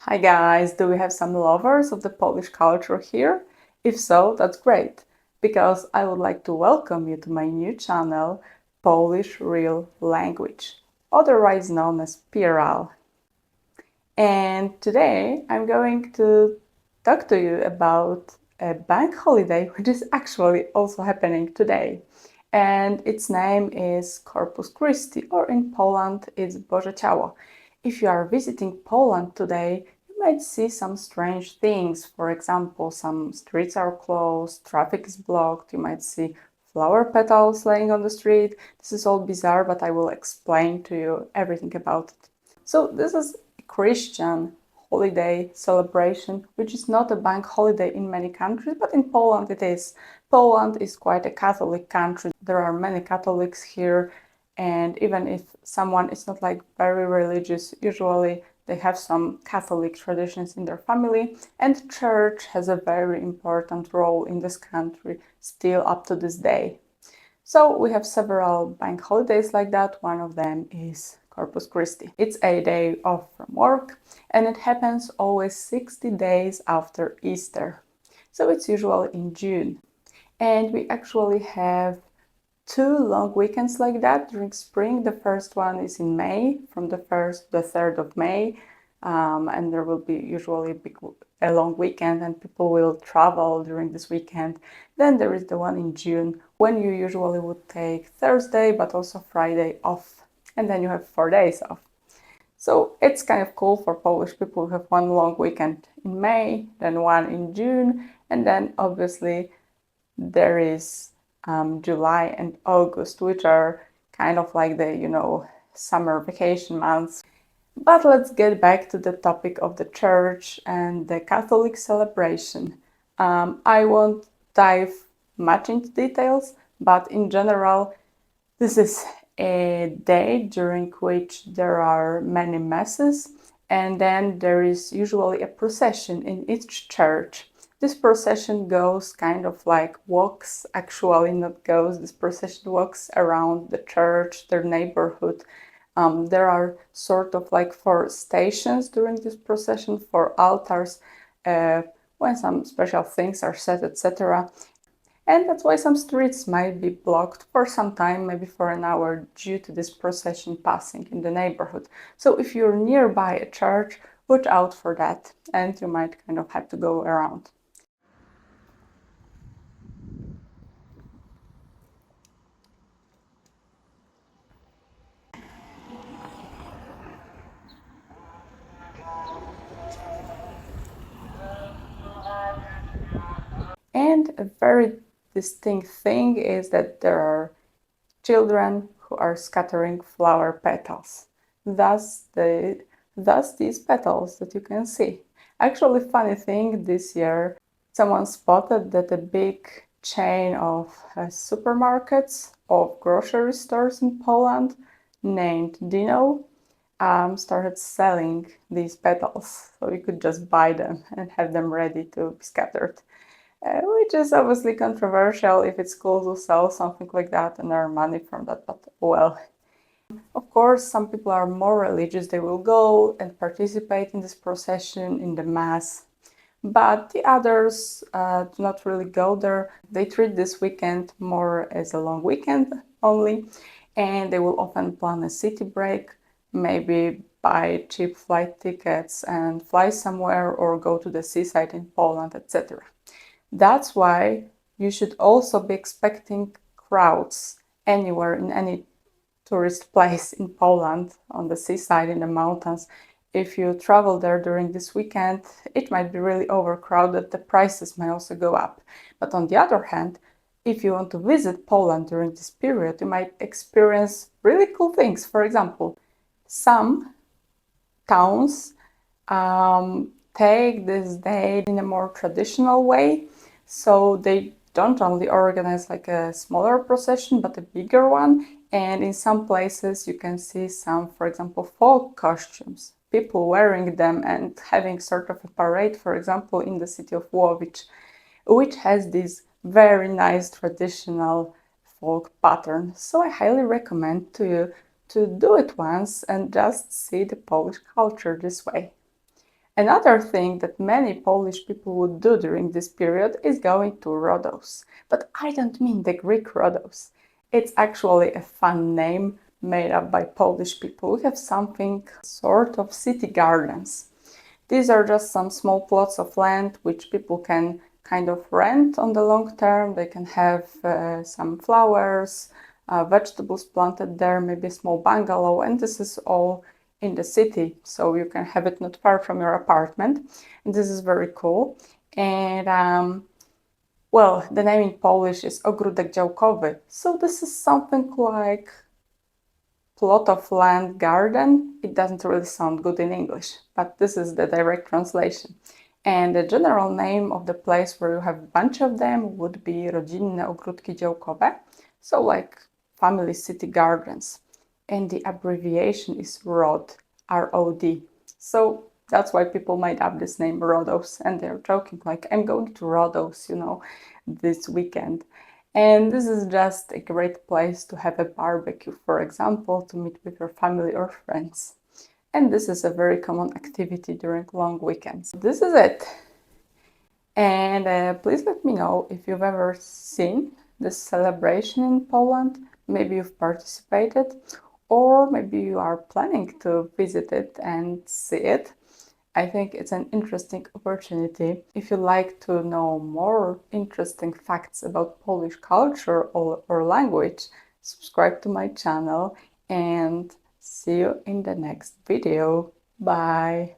Hi guys, do we have some lovers of the Polish culture here? If so, that's great, because I would like to welcome you to my new channel, Polish Real Language, otherwise known as PRL. And today I'm going to talk to you about a bank holiday which is actually also happening today. And its name is Corpus Christi, or in Poland it's Boże Ciało. If you are visiting Poland today, you might see some strange things. For example, some streets are closed, traffic is blocked, you might see flower petals laying on the street. This is all bizarre, but I will explain to you everything about it. So this is a Christian holiday celebration, which is not a bank holiday in many countries, but in Poland it is. Poland is quite a Catholic country. There are many Catholics here, and even if someone is not like very religious, usually they have some Catholic traditions in their family, and church has a very important role in this country still up to this day. So we have several bank holidays like that. One of them is Corpus Christi. It's a day off from work, and it happens always 60 days after Easter. So it's usually in June. And we actually have two long weekends like that during spring. The first one is in May, from the 1st to the 3rd of May. And there will be usually a long weekend and people will travel during this weekend. Then there is the one in June, when you usually would take Thursday but also Friday off, and then you have 4 days off. So it's kind of cool for Polish people who have one long weekend in May, then one in June, and then obviously there is July and August, which are kind of like the summer vacation months. But let's get back to the topic of the church and the Catholic celebration. I won't dive much into details, but in general, this is a day during which there are many masses, and then there is usually a procession in each church. This procession goes kind of like walks, actually not goes, this procession walks around the church, their neighborhood. There are sort of like 4 stations during this procession, 4 altars, when some special things are said, etc. And that's why some streets might be blocked for some time, maybe for an hour, due to this procession passing in the neighborhood. So if you're nearby a church, watch out for that, and you might kind of have to go around. And a very distinct thing is that there are children who are scattering flower petals. Thus these petals that you can see. Actually, funny thing, this year someone spotted that a big chain of supermarkets, of grocery stores in Poland named Dino started selling these petals. So you could just buy them and have them ready to be scattered. Which is obviously controversial if it's cool to sell something like that and earn money from that, but well. Of course, some people are more religious, they will go and participate in this procession, in the mass, but the others do not really go there. They treat this weekend more as a long weekend only, and they will often plan a city break, maybe buy cheap flight tickets and fly somewhere or go to the seaside in Poland, etc. That's why you should also be expecting crowds anywhere in any tourist place in Poland, on the seaside, in the mountains. If you travel there during this weekend, it might be really overcrowded, the prices may also go up. But on the other hand, if you want to visit Poland during this period, you might experience really cool things. For example, some towns take this day in a more traditional way. So they don't only organize like a smaller procession, but a bigger one. And in some places you can see some, for example, folk costumes, people wearing them and having sort of a parade, for example, in the city of Łowicz, which has this very nice traditional folk pattern. So I highly recommend to you to do it once and just see the Polish culture this way. Another thing that many Polish people would do during this period is going to Rhodos. But I don't mean the Greek Rhodos. It's actually a fun name made up by Polish people. We have something sort of city gardens. These are just some small plots of land which people can kind of rent on the long term. They can have some flowers, vegetables planted there, maybe a small bungalow, and this is all in the city, so you can have it not far from your apartment. And this is very cool. And well, the name in Polish is ogródek działkowy, so this is something like plot of land garden. It doesn't really sound good in English, but this is the direct translation. And the general name of the place where you have a bunch of them would be rodzinne ogródki działkowe, so like family city gardens. And the abbreviation is ROD, R-O-D. So that's why people made up this name Rhodos, and they're joking like, I'm going to Rhodos, this weekend. And this is just a great place to have a barbecue, for example, to meet with your family or friends. And this is a very common activity during long weekends. This is it. And please let me know if you've ever seen this celebration in Poland. Maybe you've participated, or maybe you are planning to visit it and see it. I think it's an interesting opportunity. If you like to know more interesting facts about Polish culture or language, subscribe to my channel and see you in the next video. Bye!